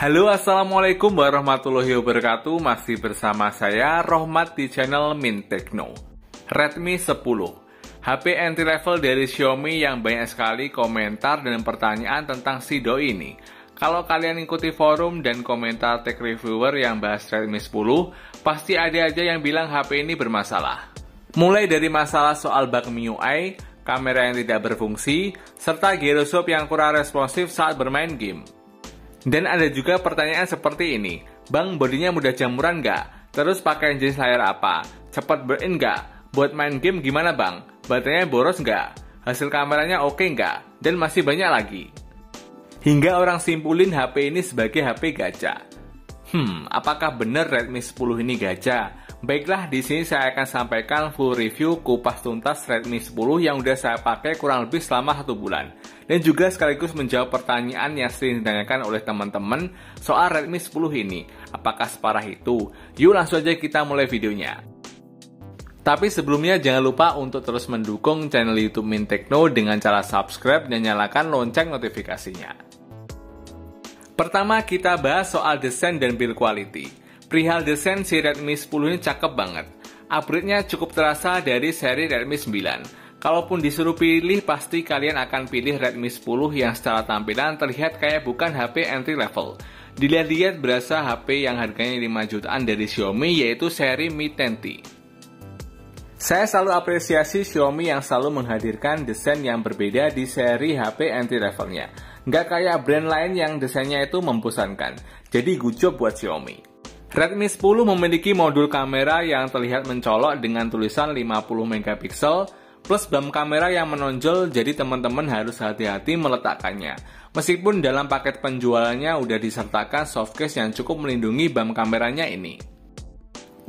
Halo, assalamualaikum warahmatullahi wabarakatuh. Masih bersama saya Rohmat di channel Mint Techno. Redmi 10, HP entry level dari Xiaomi yang banyak sekali komentar dan pertanyaan tentang si doi ini. Kalau kalian ikuti forum dan komentar tech reviewer yang bahas Redmi 10, pasti ada aja yang bilang HP ini bermasalah. Mulai dari masalah soal bug MIUI, kamera yang tidak berfungsi, serta gyroscope yang kurang responsif saat bermain game. Dan ada juga pertanyaan seperti ini, Bang, bodinya mudah jamuran nggak? Terus pakai jenis layar apa? Cepat burn-in nggak? Buat main game gimana bang? Baterainya boros nggak? Hasil kameranya oke nggak? Dan masih banyak lagi. Hingga orang simpulin HP ini sebagai HP gacha. Apakah benar Redmi 10 ini gacha? Baiklah, di sini saya akan sampaikan full review kupas tuntas Redmi 10 yang udah saya pakai kurang lebih selama 1 bulan. Dan juga sekaligus menjawab pertanyaan yang sering ditanyakan oleh teman-teman soal Redmi 10 ini. Apakah separah itu? Yuk langsung aja kita mulai videonya. Tapi sebelumnya jangan lupa untuk terus mendukung channel YouTube Mint Techno dengan cara subscribe dan nyalakan lonceng notifikasinya. Pertama kita bahas soal desain dan build quality. Perihal desain si Redmi 10 ini cakep banget. Upgrade-nya cukup terasa dari seri Redmi 9. Kalaupun disuruh pilih, pasti kalian akan pilih Redmi 10 yang secara tampilan terlihat kayak bukan HP entry level. Dilihat-lihat berasa HP yang harganya 5 jutaan dari Xiaomi, yaitu seri Mi 10T. Saya selalu apresiasi Xiaomi yang selalu menghadirkan desain yang berbeda di seri HP entry levelnya. Nggak kayak brand lain yang desainnya itu membosankan. Jadi good job buat Xiaomi. Redmi 10 memiliki modul kamera yang terlihat mencolok dengan tulisan 50 megapiksel plus bump kamera yang menonjol, jadi teman-teman harus hati-hati meletakkannya. Meskipun dalam paket penjualannya udah disertakan softcase yang cukup melindungi bump kameranya ini.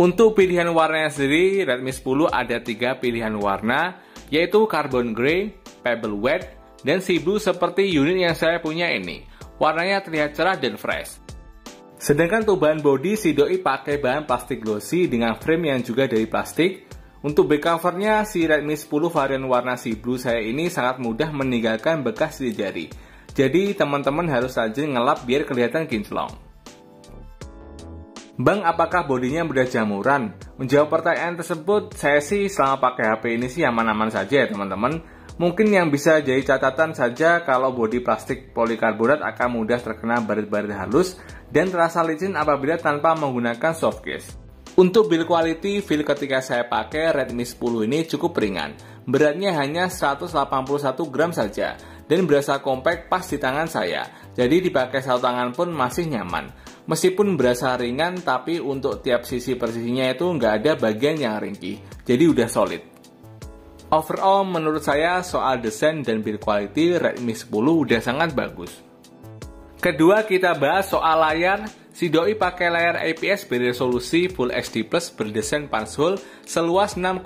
Untuk pilihan warnanya sendiri, Redmi 10 ada 3 pilihan warna, yaitu Carbon Grey, Pebble White, dan Sea Blue seperti unit yang saya punya ini. Warnanya terlihat cerah dan fresh. Sedangkan untuk bahan bodi, si doi pakai bahan plastik glossy dengan frame yang juga dari plastik. Untuk back covernya, si Redmi 10 varian warna Sea Blue saya ini sangat mudah meninggalkan bekas di jari. Jadi teman-teman harus rajin ngelap biar kelihatan kinclong. Bang, apakah bodinya mudah jamuran? Menjawab pertanyaan tersebut, saya sih selama pakai HP ini sih aman-aman saja ya teman-teman. Mungkin yang bisa jadi catatan saja kalau bodi plastik polikarbonat akan mudah terkena baret-baret halus dan terasa licin apabila tanpa menggunakan softcase. Untuk build quality, feel ketika saya pakai Redmi 10 ini cukup ringan. Beratnya hanya 181 gram saja dan berasa compact pas di tangan saya. Jadi dipakai satu tangan pun masih nyaman. Meskipun berasa ringan, tapi untuk tiap sisi persisinya itu nggak ada bagian yang ringkih. Jadi udah solid. Overall, menurut saya soal desain dan build quality Redmi 10 udah sangat bagus. Kedua, kita bahas soal layar. Si doi pakai layar IPS beresolusi Full HD Plus berdesain punch-hole seluas 6,5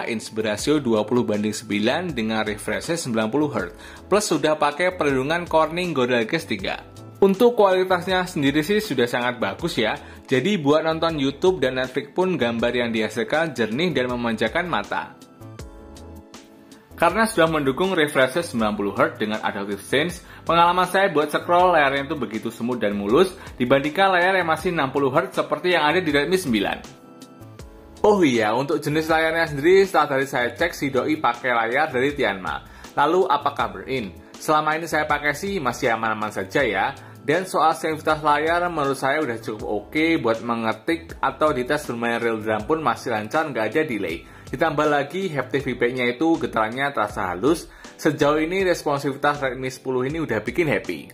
inch berasio 20:9 dengan refresh rate 90 Hz. Plus sudah pakai perlindungan Corning Gorilla Glass 3. Untuk kualitasnya sendiri sih sudah sangat bagus ya. Jadi buat nonton YouTube dan Netflix pun gambar yang dihasilkan jernih dan memanjakan mata. Karena sudah mendukung refresh rate 90 Hz dengan Adaptive Sense, pengalaman saya buat scroll layarnya itu begitu smooth dan mulus dibandingkan layar yang masih 60 Hz seperti yang ada di Redmi 9. Oh iya, untuk jenis layarnya sendiri setelah tadi saya cek si doi pakai layar dari Tianma. Lalu apakah burn-in? Selama ini saya pakai sih masih aman-aman saja ya. Dan soal sensitivitas layar menurut saya udah cukup oke buat mengetik atau dites bermain real drum pun masih lancar, nggak ada delay. Ditambah lagi haptic feedback-nya itu getarannya terasa halus. Sejauh ini responsivitas Redmi 10 ini udah bikin happy.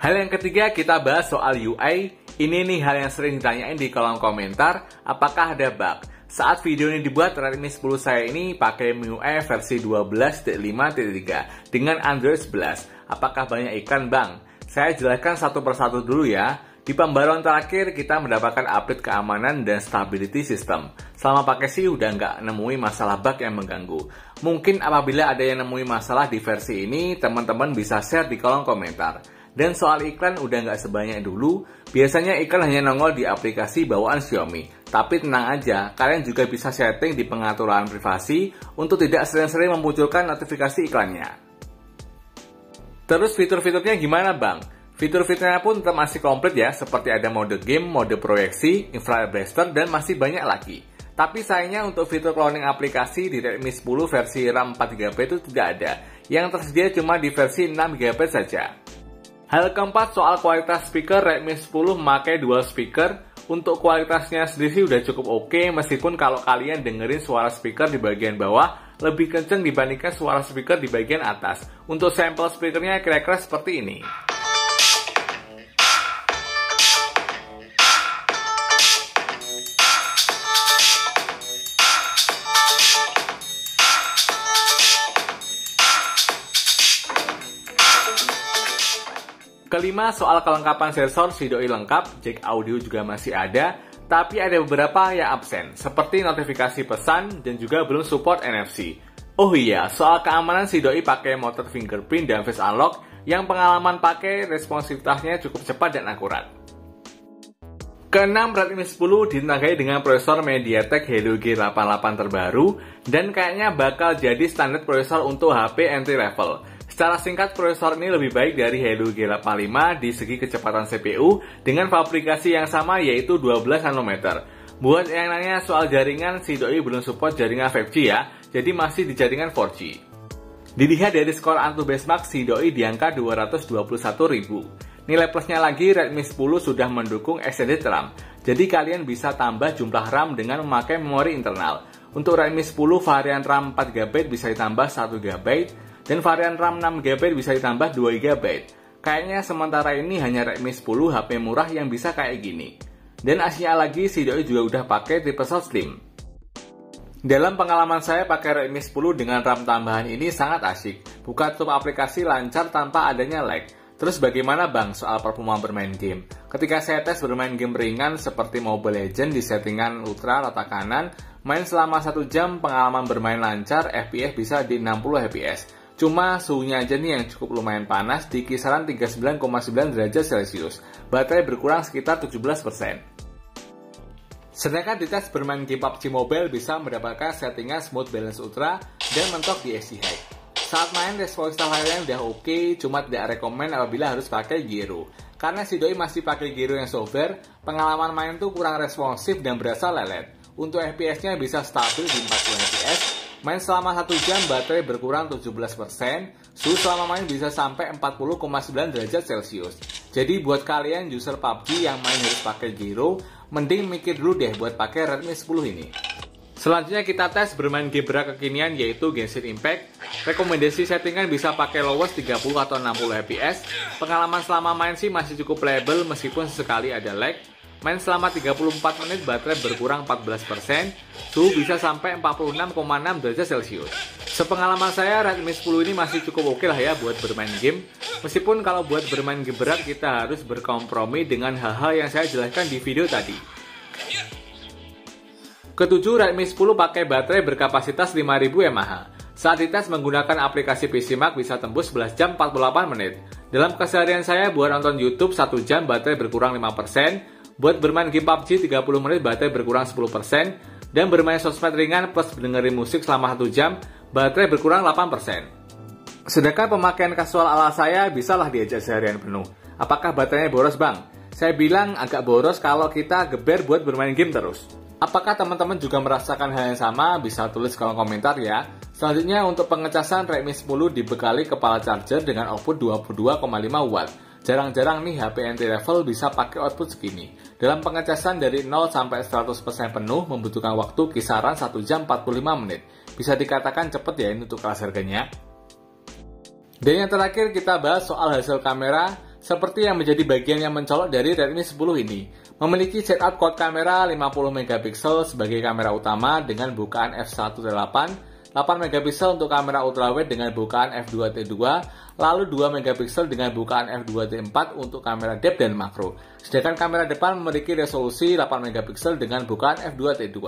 Hal yang ketiga kita bahas soal UI. Ini nih hal yang sering ditanyain di kolom komentar, apakah ada bug? Saat video ini dibuat, Redmi 10 saya ini pakai MIUI versi 12.5.3 dengan Android 11. Apakah banyak iklan bang? Saya jelaskan satu persatu dulu ya. Di pembaruan terakhir, kita mendapatkan update keamanan dan stability system. Selama pakai sih udah nggak nemui masalah bug yang mengganggu. Mungkin apabila ada yang nemui masalah di versi ini, teman-teman bisa share di kolom komentar. Dan soal iklan udah nggak sebanyak dulu, biasanya iklan hanya nongol di aplikasi bawaan Xiaomi. Tapi tenang aja, kalian juga bisa setting di pengaturan privasi untuk tidak sering-sering memunculkan notifikasi iklannya. Terus fitur-fiturnya gimana bang? Fitur-fiturnya pun tetap masih komplit ya, seperti ada mode game, mode proyeksi, infrared blaster, dan masih banyak lagi. Tapi sayangnya untuk fitur cloning aplikasi di Redmi 10 versi RAM 4GB itu tidak ada. Yang tersedia cuma di versi 6GB saja. Hal keempat soal kualitas speaker, Redmi 10 memakai dual speaker. Untuk kualitasnya sendiri udah cukup oke, meskipun kalau kalian dengerin suara speaker di bagian bawah lebih kenceng dibandingkan suara speaker di bagian atas. Untuk sampel speakernya kira-kira seperti ini. Kelima, soal kelengkapan sensor, si doi lengkap, jack audio juga masih ada, tapi ada beberapa yang absen, seperti notifikasi pesan dan juga belum support NFC. Oh iya, soal keamanan si doi pakai motor fingerprint dan face unlock yang pengalaman pakai responsivitasnya cukup cepat dan akurat. Keenam, Redmi 10 ditenagai dengan prosesor MediaTek Helio G88 terbaru dan kayaknya bakal jadi standar prosesor untuk HP entry level. Secara singkat, prosesor ini lebih baik dari Helio G85 di segi kecepatan CPU dengan fabrikasi yang sama yaitu 12 nanometer. Buat yang nanya soal jaringan, si doi belum support jaringan 5G ya, jadi masih di jaringan 4G. Dilihat dari skor Antutu Benchmark, si doi di angka 221.000. Nilai plusnya lagi, Redmi 10 sudah mendukung extended RAM, jadi kalian bisa tambah jumlah RAM dengan memakai memori internal. Untuk Redmi 10, varian RAM 4GB bisa ditambah 1GB, dan varian RAM 6GB bisa ditambah 2GB. Kayaknya sementara ini hanya Redmi 10 HP murah yang bisa kayak gini. Dan aslinya lagi, si doi juga udah pakai tipe Sound Slim. Dalam pengalaman saya pakai Redmi 10 dengan RAM tambahan ini sangat asyik. Buka tutup aplikasi lancar tanpa adanya lag. Terus bagaimana bang soal performa bermain game? Ketika saya tes bermain game ringan seperti Mobile Legends di settingan ultra rata kanan, main selama 1 jam, pengalaman bermain lancar, FPS bisa di 60 fps. Cuma suhunya aja nih yang cukup lumayan panas di kisaran 39,9 derajat Celcius. Baterai berkurang sekitar 17%. Sedangkan di tes bermain game PUBG Mobile bisa mendapatkan settingan Smooth Balance Ultra dan mentok di SD High. Saat main respons layarnya udah oke, cuma tidak rekomen apabila harus pakai gyro. Karena si doi masih pakai gyro yang software, pengalaman main tuh kurang responsif dan berasa lelet. Untuk FPS-nya bisa stabil di 40 fps. Main selama 1 jam, baterai berkurang 17%, suhu selama main bisa sampai 40,9 derajat Celcius. Jadi buat kalian user PUBG yang main harus pakai gyro, mending mikir dulu deh buat pakai Redmi 10 ini. Selanjutnya kita tes bermain game berat kekinian yaitu Genshin Impact. Rekomendasi settingan bisa pakai lowest 30 atau 60 fps. Pengalaman selama main sih masih cukup playable meskipun sesekali ada lag. Main selama 34 menit, baterai berkurang 14%, suhu bisa sampai 46,6 derajat Celcius. Sepengalaman saya, Redmi 10 ini masih cukup oke lah ya buat bermain game. Meskipun kalau buat bermain game berat, kita harus berkompromi dengan hal-hal yang saya jelaskan di video tadi. Ketujuh, Redmi 10 pakai baterai berkapasitas 5000 mAh. Saat dites menggunakan aplikasi PCMark bisa tembus 11 jam 48 menit. Dalam keseharian saya buat nonton YouTube 1 jam baterai berkurang 5%. Buat bermain game PUBG 30 menit baterai berkurang 10%, dan bermain sosmed ringan plus dengerin musik selama 1 jam, baterai berkurang 8%. Sedangkan pemakaian kasual ala saya bisalah diajak seharian penuh. Apakah baterainya boros bang? Saya bilang agak boros kalau kita geber buat bermain game terus. Apakah teman-teman juga merasakan hal yang sama? Bisa tulis kolom komentar ya. Selanjutnya untuk pengecasan Redmi 10 dibekali kepala charger dengan output 22,5 watt. Jarang-jarang nih HP entry level bisa pakai output segini. Dalam pengecasan dari 0 sampai 100% penuh membutuhkan waktu kisaran 1 jam 45 menit. Bisa dikatakan cepet ya ini untuk kelas harganya. Dan yang terakhir kita bahas soal hasil kamera, seperti yang menjadi bagian yang mencolok dari Redmi 10 ini. Memiliki setup quad kamera 50 MP sebagai kamera utama dengan bukaan f1.8, 8 MP untuk kamera ultrawide dengan bukaan f2.2, lalu 2 MP dengan bukaan f2.4 untuk kamera depth dan makro. Sedangkan kamera depan memiliki resolusi 8 MP dengan bukaan f2.2.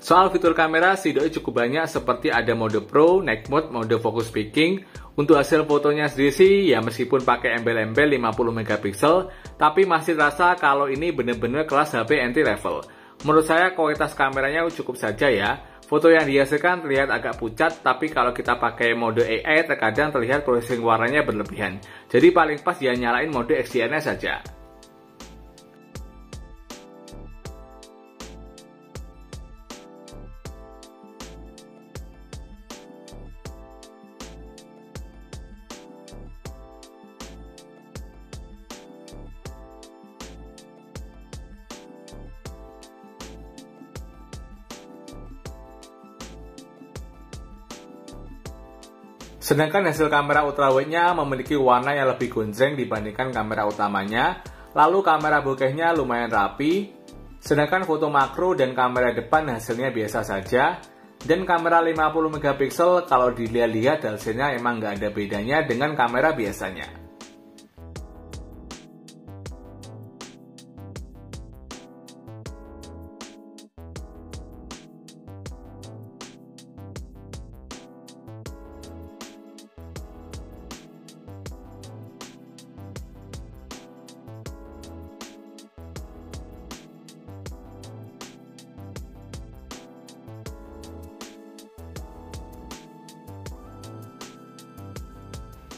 Soal fitur kamera, si doi cukup banyak seperti ada mode Pro, Night Mode, mode Focus Picking. Untuk hasil fotonya sendiri sih, ya meskipun pakai embel-embel 50 megapiksel, tapi masih terasa kalau ini bener-bener kelas HP entry level. Menurut saya kualitas kameranya cukup saja ya. Foto yang dihasilkan terlihat agak pucat, tapi kalau kita pakai mode AI terkadang terlihat processing warnanya berlebihan. Jadi paling pas ya nyalain mode XDR-nya saja. Sedangkan hasil kamera ultrawide-nya memiliki warna yang lebih gonjreng dibandingkan kamera utamanya, lalu kamera bokehnya lumayan rapi, sedangkan foto makro dan kamera depan hasilnya biasa saja, dan kamera 50 megapiksel kalau dilihat-lihat hasilnya emang nggak ada bedanya dengan kamera biasanya.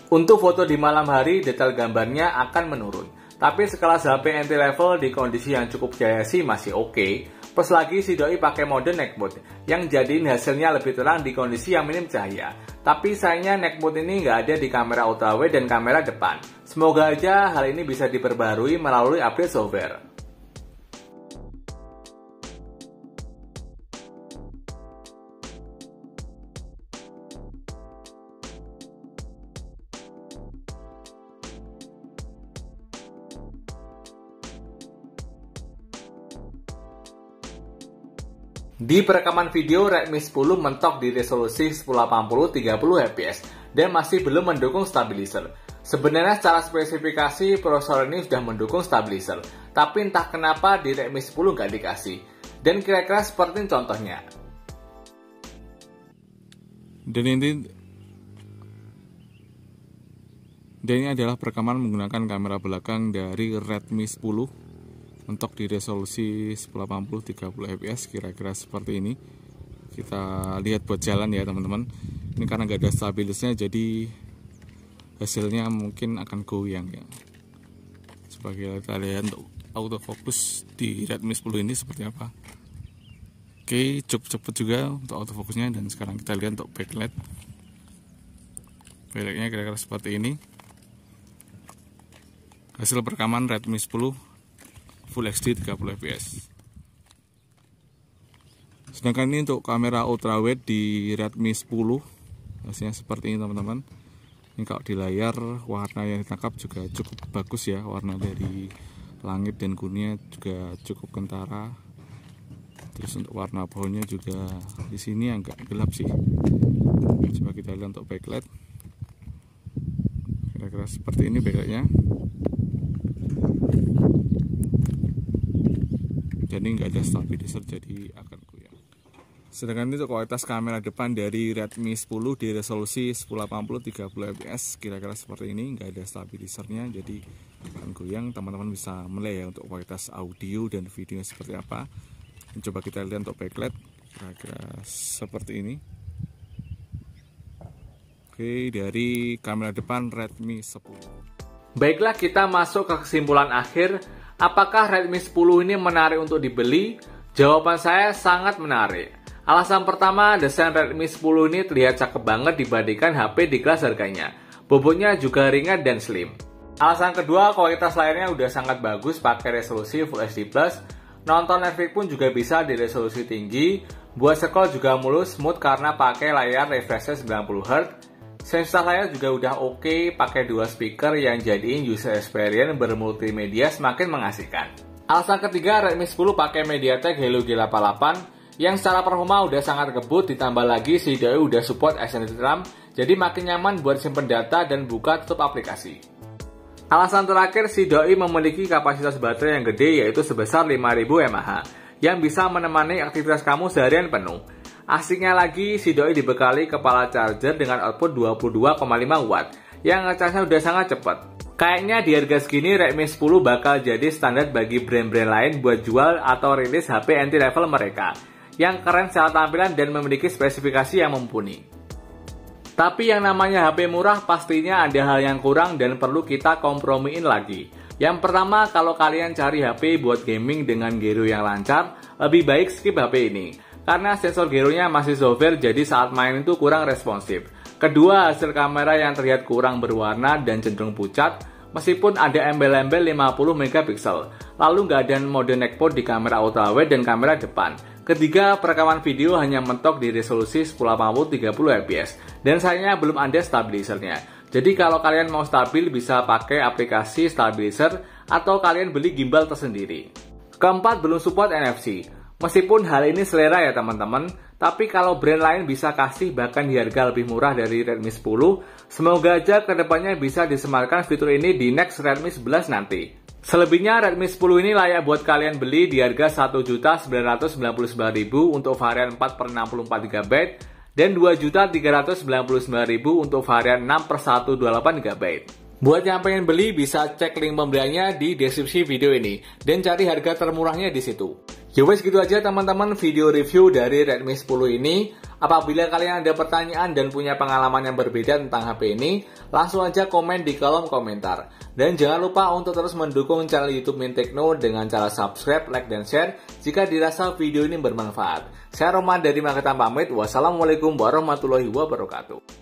Untuk foto di malam hari, detail gambarnya akan menurun. Tapi sekelas HP entry level di kondisi yang cukup jaya sih masih oke. Plus lagi si doi pakai mode Night Mode, yang jadiin hasilnya lebih terang di kondisi yang minim cahaya. Tapi sayangnya Night Mode ini nggak ada di kamera ultrawide dan kamera depan. Semoga aja hal ini bisa diperbarui melalui update software. Di perekaman video, Redmi 10 mentok di resolusi 1080 30 fps dan masih belum mendukung stabilizer. Sebenarnya secara spesifikasi prosesor ini sudah mendukung stabilizer, tapi entah kenapa di Redmi 10 nggak dikasih. Dan kira-kira seperti contohnya. Dan ini adalah perekaman menggunakan kamera belakang dari Redmi 10 mentok di resolusi 1080 30 fps, kira-kira seperti ini. Kita lihat buat jalan ya teman-teman. Ini karena nggak ada stabilisnya, jadi hasilnya mungkin akan goyang ya. Sebagai kita lihat untuk autofocus di Redmi 10 ini seperti apa. Oke, cukup cepat juga untuk autofokusnya. Dan sekarang kita lihat untuk backlight. Backlightnya kira-kira seperti ini. Hasil perekaman Redmi 10 Full HD 30 fps. Sedangkan ini untuk kamera ultrawide di Redmi 10 hasilnya seperti ini teman-teman. Ini kalau di layar warna yang ditangkap juga cukup bagus ya, warna dari langit dan kuningnya juga cukup kentara. Terus untuk warna pohonnya juga di sini agak gelap sih. Coba kita lihat untuk backlight. Kira-kira seperti ini backlightnya. Jadi nggak ada stabilizer, jadi akan goyang. Sedangkan itu kualitas kamera depan dari Redmi 10 di resolusi 1080 30 fps, kira-kira seperti ini, nggak ada stabilizernya, jadi akan goyang. Teman-teman bisa menilai ya untuk kualitas audio dan videonya seperti apa. Coba kita lihat untuk backlight, kira-kira seperti ini. Oke, dari kamera depan Redmi 10. Baiklah, kita masuk ke kesimpulan akhir. Apakah Redmi 10 ini menarik untuk dibeli? Jawaban saya sangat menarik. Alasan pertama, desain Redmi 10 ini terlihat cakep banget dibandingkan HP di kelas harganya. Bobotnya juga ringan dan slim. Alasan kedua, kualitas layarnya udah sangat bagus pakai resolusi Full HD+. Nonton Netflix pun juga bisa di resolusi tinggi. Buat scroll juga mulus, smooth karena pakai layar refresh 90 Hz. Sensor layar juga udah oke, pakai dua speaker yang jadiin user experience bermultimedia semakin mengasihkan. Alasan ketiga, Redmi 10 pakai MediaTek Helio G88 yang secara performa udah sangat ngebut, ditambah lagi si doi udah support extended RAM, jadi makin nyaman buat simpen data dan buka tutup aplikasi. Alasan terakhir, si doi memiliki kapasitas baterai yang gede yaitu sebesar 5000 mAh, yang bisa menemani aktivitas kamu seharian penuh. Asiknya lagi, si doi dibekali kepala charger dengan output 22,5 watt yang ngecasnya udah sangat cepat. Kayaknya di harga segini Redmi 10 bakal jadi standar bagi brand-brand lain buat jual atau rilis HP entry level mereka yang keren secara tampilan dan memiliki spesifikasi yang mumpuni. Tapi yang namanya HP murah pastinya ada hal yang kurang dan perlu kita kompromiin lagi. Yang pertama, kalau kalian cari HP buat gaming dengan gyro yang lancar, lebih baik skip HP ini. Karena sensor gyronya masih software, jadi saat main itu kurang responsif. Kedua, hasil kamera yang terlihat kurang berwarna dan cenderung pucat, meskipun ada embel-embel 50 megapiksel. Lalu nggak ada mode netmode di kamera ultrawide dan kamera depan. Ketiga, perekaman video hanya mentok di resolusi 1080 30 fps. Dan sayangnya belum ada stabilizernya. Jadi kalau kalian mau stabil bisa pakai aplikasi stabilizer atau kalian beli gimbal tersendiri. Keempat, belum support NFC. Meskipun hal ini selera ya teman-teman, tapi kalau brand lain bisa kasih bahkan di harga lebih murah dari Redmi 10, semoga aja kedepannya bisa disematkan fitur ini di next Redmi 11 nanti. Selebihnya Redmi 10 ini layak buat kalian beli di harga Rp1.999.000 untuk varian 4/64GB dan Rp2.399.000 untuk varian 6/128GB. Buat yang pengen beli bisa cek link pembeliannya di deskripsi video ini dan cari harga termurahnya di situ. Ya wes gitu aja teman-teman video review dari Redmi 10 ini. Apabila kalian ada pertanyaan dan punya pengalaman yang berbeda tentang HP ini, langsung aja komen di kolom komentar. Dan jangan lupa untuk terus mendukung channel YouTube Mintekno dengan cara subscribe, like, dan share jika dirasa video ini bermanfaat. Saya Roman dari Magetan pamit. Wassalamualaikum warahmatullahi wabarakatuh.